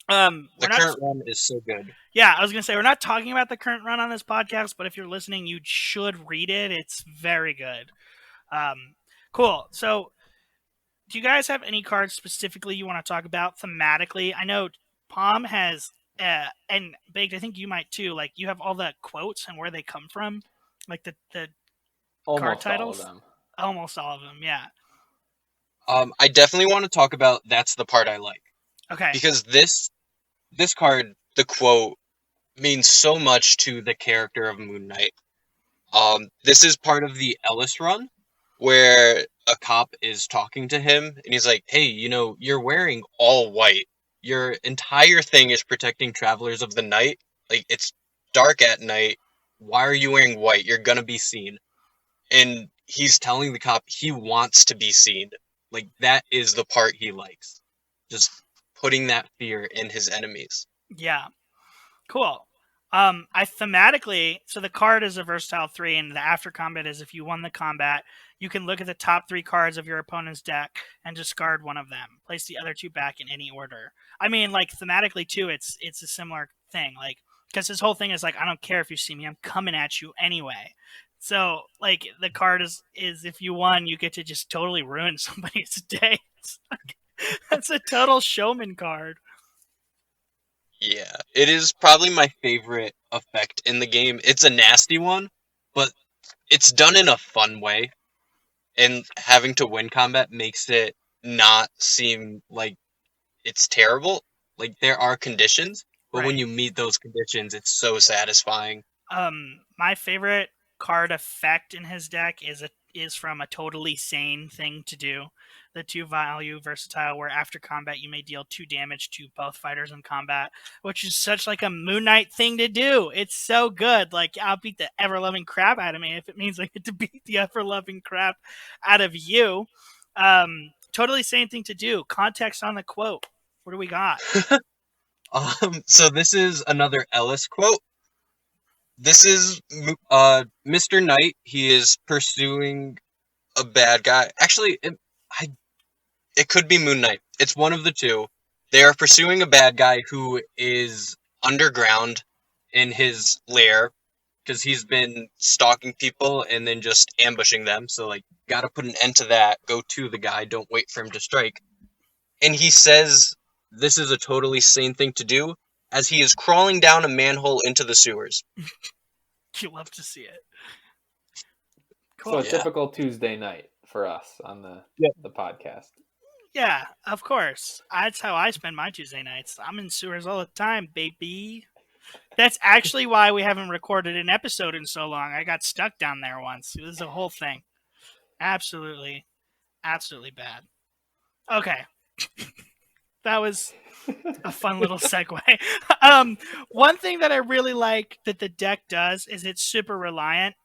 we're The not. current one is so good. Yeah, I was gonna say we're not talking about the current run on this podcast, but if you're listening, you should read it. It's very good. Um, cool. So, do you guys have any cards specifically you want to talk about thematically? I know Palm has, and Baked. I think you might too. Like you have all the quotes and where they come from, like the card Almost all of titles. them. Almost all of them. Yeah. I definitely want to talk about that's the part I like Okay. because this card, the quote, means so much to the character of Moon Knight. This is part of the Ellis run where a cop is talking to him and he's like, "Hey, you're wearing all white. Your entire thing is protecting travelers of the night. Like it's dark at night. Why are you wearing white? You're gonna be seen." And he's telling the cop he wants to be seen. Like that is the part he likes. Just putting that fear in his enemies. Yeah. Cool. I thematically, so the card is a versatile three, and the after combat is if you won the combat, you can look at the top three cards of your opponent's deck and discard one of them. Place the other two back in any order. I mean, like thematically too, it's a similar thing. Like because his whole thing is like, I don't care if you see me, I'm coming at you anyway. So like the card is if you won, you get to just totally ruin somebody's day. That's a total showman card. Yeah, it is probably my favorite effect in the game. It's a nasty one, but it's done in a fun way, and having to win combat makes it not seem like it's terrible. Like there are conditions, but when Right. you meet those conditions, it's so satisfying. My favorite card effect in his deck is from a totally sane thing to do. The two value versatile, where after combat you may deal 2 damage to both fighters in combat, which is such like a Moon Knight thing to do. It's so good. Like I'll beat the ever loving crap out of me if it means I get to beat the ever loving crap out of you. Totally sane thing to do. Context on the quote. What do we got? So this is another Ellis quote. This is Mr. Knight. He is pursuing a bad guy. Actually, it could be Moon Knight. It's one of the two. They are pursuing a bad guy who is underground in his lair because he's been stalking people and then just ambushing them. So, like, gotta put an end to that. Go to the guy. Don't wait for him to strike. And he says this is a totally sane thing to do as he is crawling down a manhole into the sewers. You love to see it. So a Cool. Yeah. typical Tuesday night for us on the Yeah. the podcast. Yeah, of course. That's how I spend my Tuesday nights. I'm in sewers all the time, baby. That's actually why we haven't recorded an episode in so long. I got stuck down there once. It was a whole thing. Absolutely, absolutely bad. Okay, that was a fun little segue. um, One thing that I really like that the deck does is it's super reliant.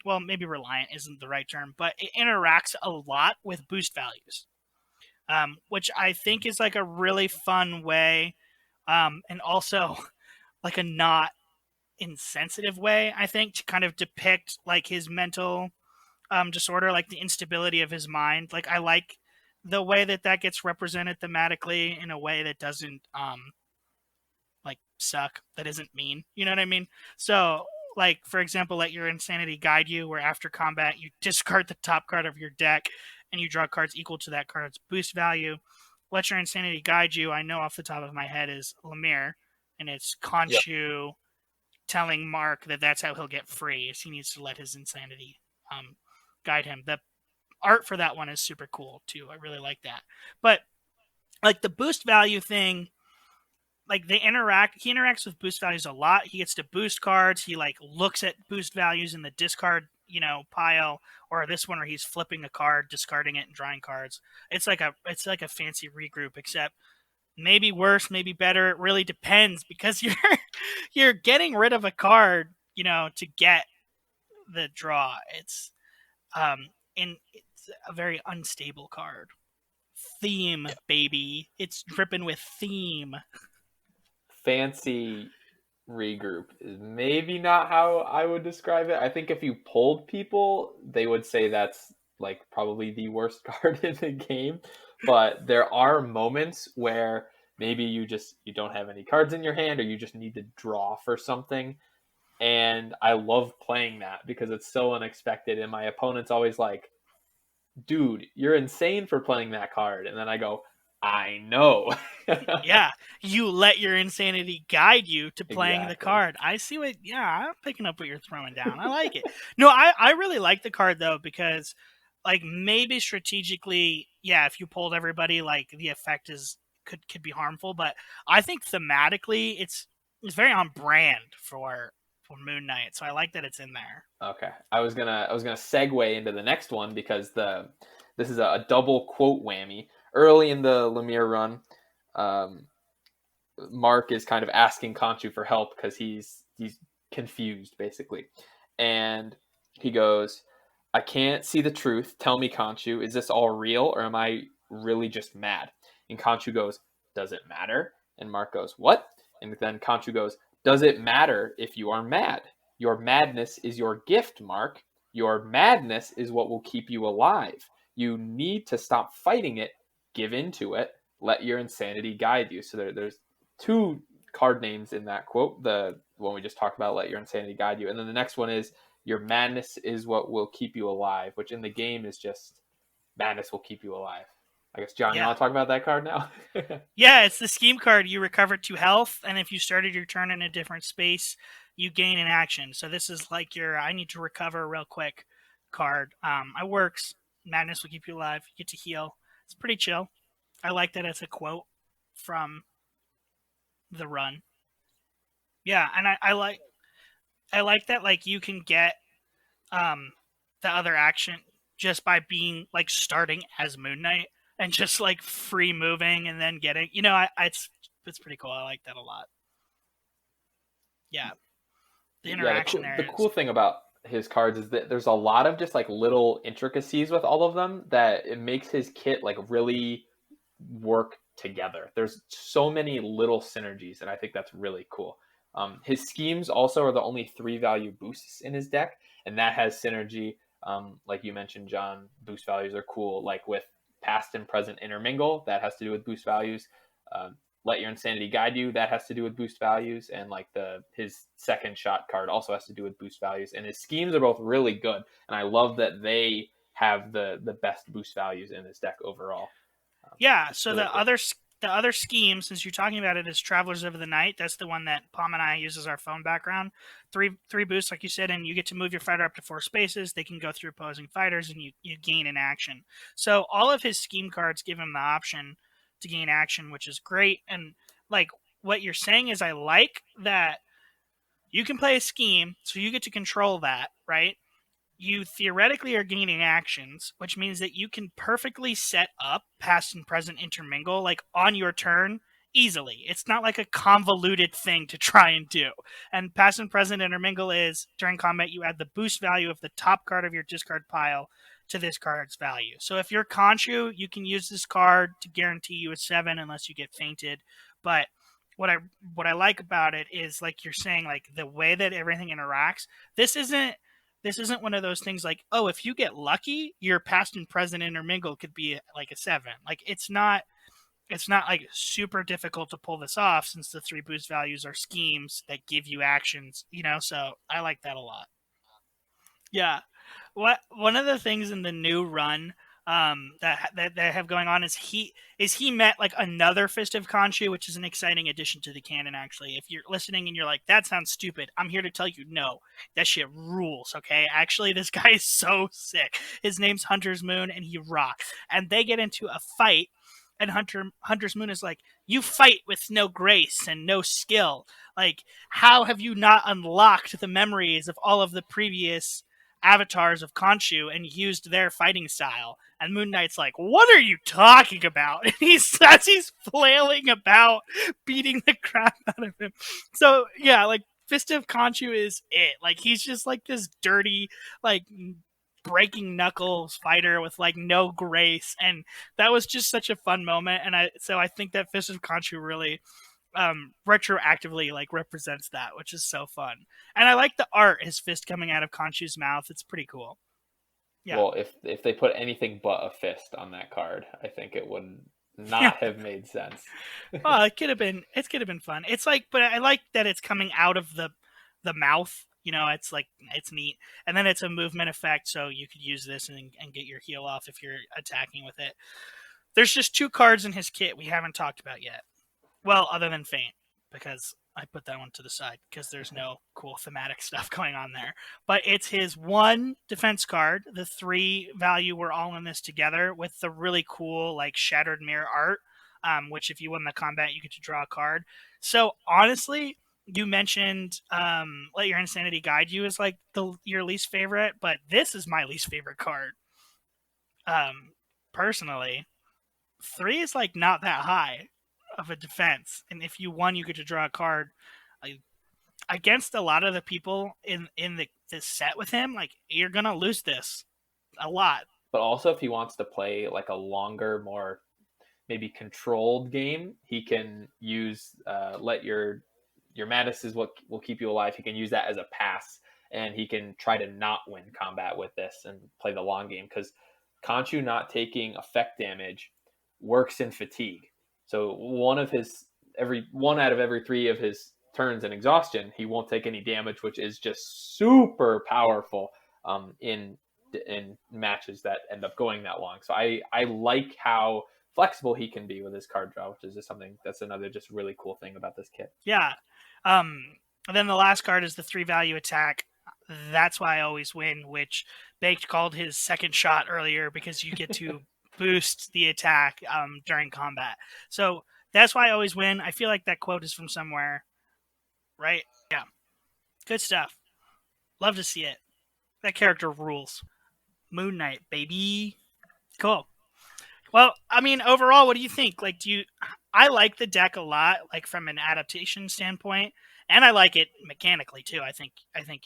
Well, maybe reliant isn't the right term, but it interacts a lot with boost values. which I think is like a really fun way, and also like a not insensitive way, I think, to kind of depict like his mental disorder, like the instability of his mind. Like I like the way that that gets represented thematically in a way that doesn't like suck, that isn't mean. You know what I mean? So like for example, let your insanity guide you, where after combat you discard the top card of your deck and you draw cards equal to that card's boost value. Let your insanity guide you, I know off the top of my head, is Lemire, and it's Yep. Khonshu telling Mark that that's how he'll get free, is he needs to let his insanity guide him. The art for that one is super cool too. I really like that. But like the boost value thing, like he interacts with boost values a lot. He gets to boost cards. He like looks at boost values in the discard, pile, or this one where he's flipping a card, discarding it and drawing cards. It's like a fancy regroup, except maybe worse, maybe better. It really depends because you're getting rid of a card, to get the draw. And it's a very unstable card. Theme, Yeah. baby. It's dripping with theme. Fancy regroup is maybe not how I would describe it. I think if you polled people, they would say that's like probably the worst card in the game. But there are moments where maybe you don't have any cards in your hand or you just need to draw for something. And I love playing that because it's so unexpected and my opponent's always like, "Dude, you're insane for playing that card." And then I go, "I know." Yeah, you let your insanity guide you to playing the Exactly. card. I see what. Yeah, I'm picking up what you're throwing down. I like it. No, I really like the card though because, like, maybe strategically, yeah, if you pulled everybody, like the effect is could be harmful. But I think thematically, it's very on brand for Moon Knight. So I like that it's in there. Okay. I was gonna segue into the next one because the this is a double quote whammy. Early in the Lemire run, um, Mark is kind of asking Khonshu for help because he's confused basically, and he goes, "I can't see the truth. Tell me, Khonshu, is this all real or am I really just mad?" And Khonshu goes, "Does it matter?" And Mark goes, "What?" And then Khonshu goes, "Does it matter if you are mad? Your madness is your gift, Mark. Your madness is what will keep you alive. You need to stop fighting it. Give in to it. Let your insanity guide you." So there's two card names in that quote. The one we just talked about, "Let your insanity guide you," and then the next one is, "Your madness is what will keep you alive," which in the game is just madness will keep you alive. I guess John, you Yeah. want to talk about that card now? Yeah, it's the scheme card. You recover 2 health, and if you started your turn in a different space, you gain an action. So this is like your I need to recover real quick card. It works. Madness will keep you alive. You get to heal. It's pretty chill. I like that it's a quote from the run. Yeah, and I like that like you can get um the other action just by being like starting as Moon Knight and just like free moving and then getting it's pretty cool. I like that a lot. Yeah, the Yeah, interaction the there is cool thing about his cards is that there's a lot of just like little intricacies with all of them that it makes his kit like really work together. There's so many little synergies, and I think that's really cool. His schemes also are the only 3 value boosts in his deck, and that has synergy. Like you mentioned, John, boost values are cool. Like with past and present intermingle, that has to do with boost values. Let your insanity guide you, that has to do with boost values, and like the his second shot card also has to do with boost values. And his schemes are both really good, and I love that they have the best boost values in his deck overall. Yeah, so Really cool. the other scheme, since you're talking about it, is Travelers of the Night. That's the one that Palm and I use as our phone background. Three boosts, like you said, and you get to move your fighter up to 4 spaces. They can go through opposing fighters, and you gain an action. So all of his scheme cards give him the option to gain action, which is great. And like what you're saying is, I like that you can play a scheme, so you get to control that, right? You theoretically are gaining actions, which means that you can perfectly set up past and present intermingle like on your turn easily. It's not like a convoluted thing to try and do. And past and present intermingle is during combat you add the boost value of the top card of your discard pile to this card's value. So if you're Conchu, you can use this card to guarantee you a 7 unless you get fainted. But what I what I like about it is, like you're saying, like the way that everything interacts. This isn't this isn't one of those things like, oh, if you get lucky, your past and present intermingle could be like a 7. Like it's not like super difficult to pull this off since the 3 boost values are schemes that give you actions, so I like that a lot. Yeah. What one of the things in the new run that they have going on is he met like another Fist of Khonshu, which is an exciting addition to the canon. Actually, if you're listening and you're like, that sounds stupid, I'm here to tell you, no, that shit rules. Okay, actually, this guy is so sick. His name's Hunter's Moon, and he rocks. And they get into a fight, and Hunter's Moon is like, you fight with no grace and no skill. Like, how have you not unlocked the memories of all of the previous avatars of Khonshu and used their fighting style? And Moon Knight's like, what are you talking about? And he's flailing about, beating the crap out of him. So yeah, like Fist of Khonshu is it. Like he's just like this dirty, like breaking knuckles fighter with like no grace, and that was just such a fun moment. And I think that Fist of Khonshu really retroactively like represents that, which is so fun. And I like the art, his fist coming out of Conchu's mouth. It's pretty cool. Yeah. Well, if they put anything but a fist on that card, I think it would Yeah. not have made sense. Well, it could have been fun. It's like, but I like that it's coming out of the mouth. It's like it's neat. And then it's a movement effect, so you could use this and get your heal off if you're attacking with it. There's just 2 cards in his kit we haven't talked about yet. Well, other than Faint, because I put that one to the side because there's no cool thematic stuff going on there. But it's his 1 defense card. The 3 value, we're all in this together with the really cool like Shattered Mirror art, which if you win the combat, you get to draw a card. So honestly, you mentioned Let Your Insanity Guide You is like your least favorite, but this is my least favorite card. Personally, 3 is like not that high of a defense, and if you won, you get to draw a card. Like, against a lot of the people in this set with him, like you're gonna lose this a lot. But also, if he wants to play like a longer, more maybe controlled game, he can use let your Mattis is what will keep you alive. He can use that as a pass, and he can try to not win combat with this and play the long game because Conchu not taking effect damage works in fatigue. So every one out of every 3 of his turns in exhaustion, he won't take any damage, which is just super powerful in matches that end up going that long. So I like how flexible he can be with his card draw, which is just something that's another just really cool thing about this kit. Yeah. And then the last card is the 3 value attack. That's why I always win, which Baked called his second shot earlier because you get to boost the attack during combat. So that's why I always win. I feel like that quote is from somewhere, right? Yeah. Good stuff. Love to see it. That character rules. Moon Knight, baby. Cool. Well, I mean, overall, what do you think? Like, I like the deck a lot, like from an adaptation standpoint, and I like it mechanically too. I think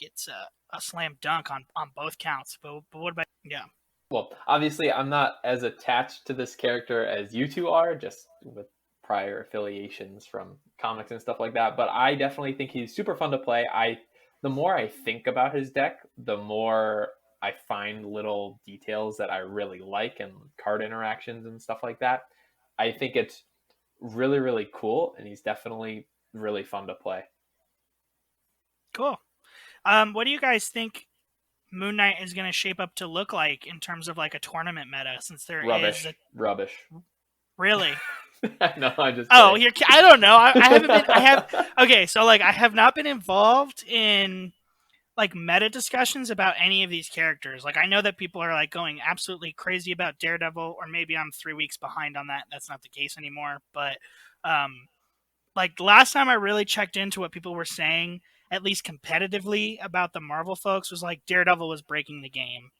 it's a slam dunk on both counts. But what about? Yeah. Well, obviously, I'm not as attached to this character as you two are, just with prior affiliations from comics and stuff like that. But I definitely think he's super fun to play. The more I think about his deck, the more I find little details that I really like and card interactions and stuff like that. I think it's really, really cool, and he's definitely really fun to play. Cool. What do you guys think Moon Knight is going to shape up to look like in terms of like a tournament meta? Since there is Rubbish. Rubbish. really. No, I'm just Oh, kidding. I don't know. I haven't been. I have. Okay, so like I have not been involved in like meta discussions about any of these characters. Like I know that people are like going absolutely crazy about Daredevil, or maybe I'm 3 weeks behind on that. That's not the case anymore. But like the last time I really checked into what people were saying, at least competitively about the Marvel folks, was like Daredevil was breaking the game.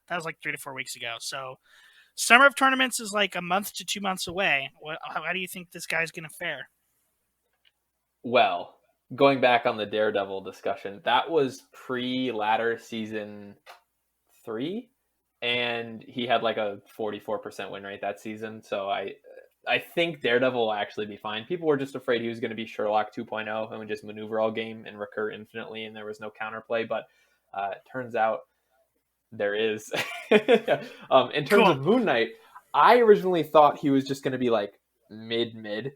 That was like 3 to 4 weeks ago. So summer of tournaments is like a month to 2 months away. How do you think this guy's gonna fare? Well, going back on the Daredevil discussion, that was pre ladder season 3, and he had like a 44% win rate that season. So I think Daredevil will actually be fine. People were just afraid he was going to be Sherlock 2.0 and would just maneuver all game and recur infinitely, and there was no counterplay. But it turns out there is. In terms Cool. of Moon Knight, I originally thought he was just going to be like mid,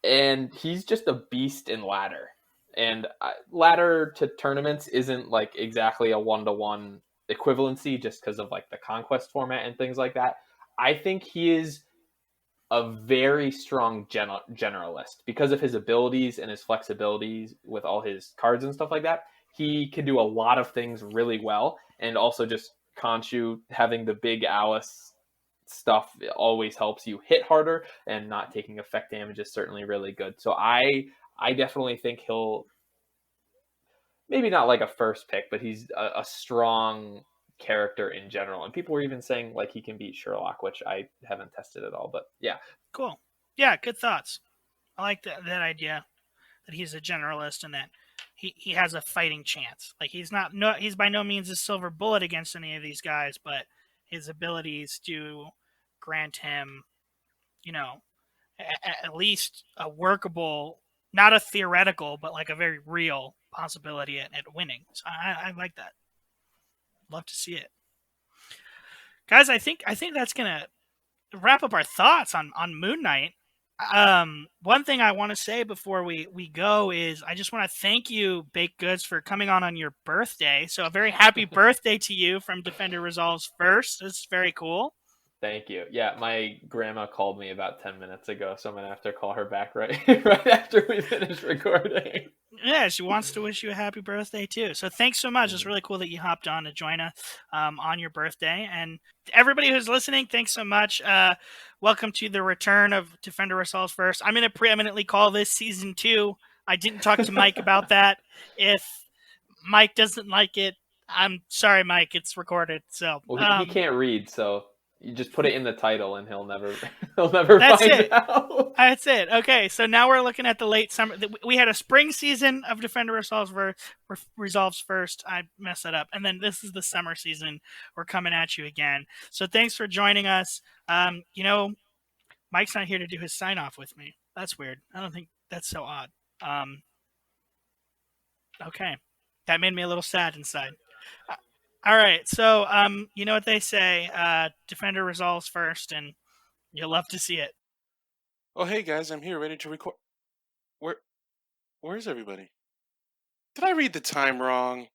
and he's just a beast in ladder. And ladder to tournaments isn't like exactly a 1-to-1 equivalency just because of like the conquest format and things like that. I think he is a very strong generalist because of his abilities and his flexibilities with all his cards and stuff like that. He can do a lot of things really well, and also just Khonshu having the big Alice stuff always helps you hit harder, and not taking effect damage is certainly really good. So I definitely think he'll, maybe not like a first pick, but he's a strong character in general. And people were even saying like he can beat Sherlock, which I haven't tested at all. But yeah, Cool. Yeah, good thoughts. I like that idea that he's a generalist and that he has a fighting chance. Like he's by no means a silver bullet against any of these guys, but his abilities do grant him, you know, at least a workable, not a theoretical, but like a very real possibility at winning. So I like that. Love to see it, guys. I think that's gonna wrap up our thoughts on Moon Knight. One thing I want to say before we go is I just want to thank you, Baked Goods, for coming on your birthday. So a very happy birthday to you from Defender Resolves First. This is very cool. thank you. Yeah, my grandma called me about 10 minutes ago, so I'm gonna have to call her back right right after we finish recording. Yeah, she wants to wish you a happy birthday too. So thanks so much. It's Mhm. really cool that you hopped on to join us on your birthday. And everybody who's listening, thanks so much. Welcome to the return of Defender Assaults First. I'm going to preeminently call this season 2. I didn't talk to Mike about that. If Mike doesn't like it, I'm sorry, Mike. It's recorded. So Well, he can't read, so you just put it in the title, and he'll never he'll never that's find it. out. That's it. Okay, so now we're looking at the late summer. We had a spring season of Defender Resolves First. I messed that up. And then this is the summer season. We're coming at you again. So thanks for joining us. Mike's not here to do his sign off with me. That's weird. I don't think that's so odd. Um, okay. That made me a little sad inside. Uh, All right. So, you know what they say, Defender Resolves First, and you'll love to see it. Oh, hey guys, I'm here ready to record. Where, where's everybody? Did I read the time wrong?